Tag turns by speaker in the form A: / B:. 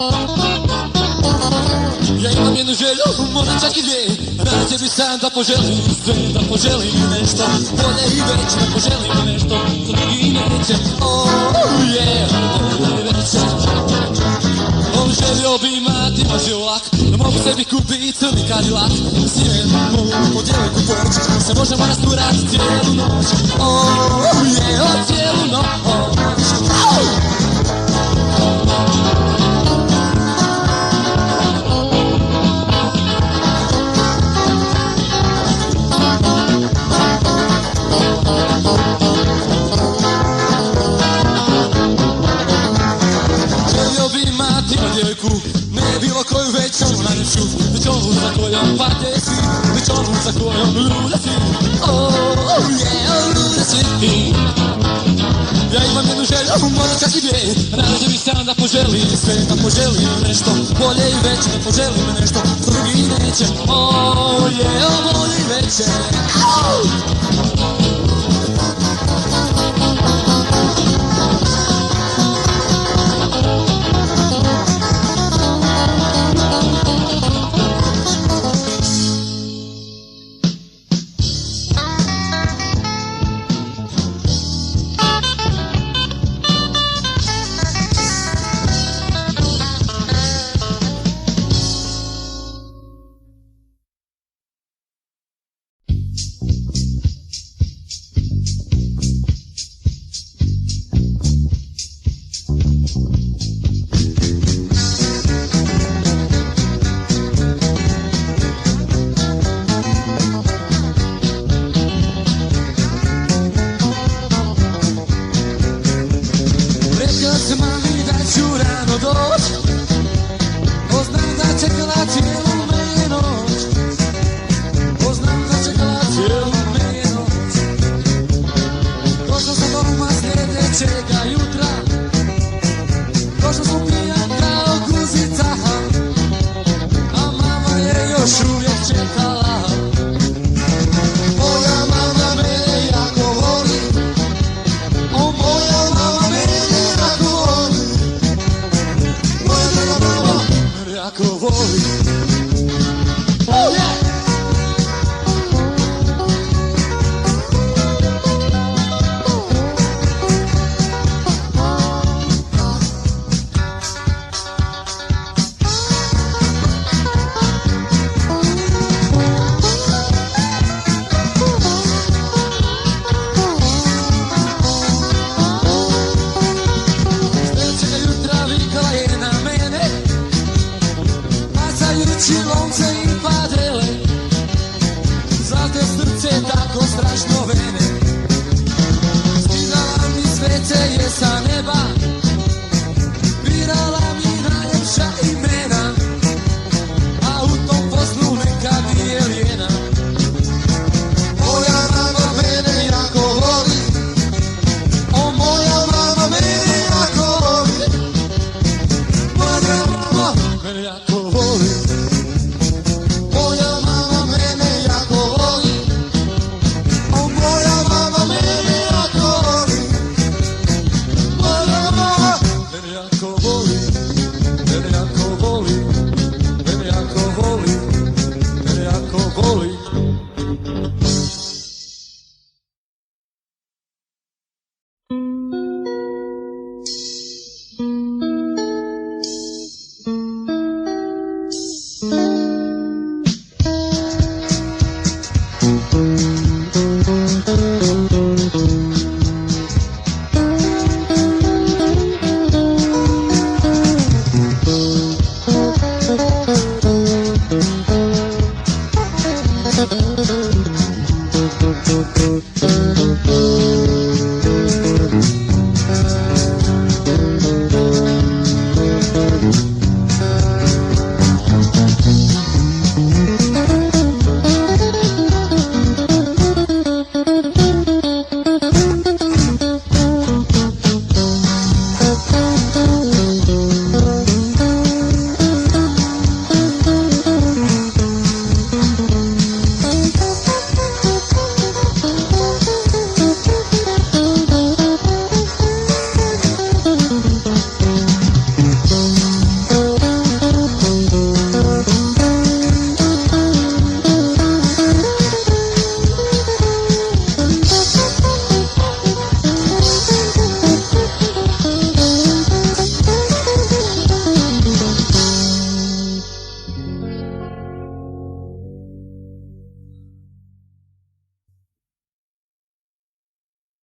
A: Ja imam jednu želju, možda čak i dvije. Na tebi sam da poželim sve, da poželim nešto bolje i već, da poželim nešto za drugi neće. Oh yeah, bolje veće. On želio bi imati mažilak, da mogu sebi kupiti crni Cadillac. S njime mogu po djevojku poći, se možemo rasturati cijelu noć. Oh yeah, cijelu noć. Ne bilo koju već onu najljepšu, već onu za kojom pate svi, već onu za kojom lude svi. Oh yeah, lude svi. Ja imam jednu želju, možda čak i dvije. Rađe bih sam da poželim sve, da poželim nešto bolje i veće, da poželim nešto što drugi neće. Oh yeah, bolje i veće.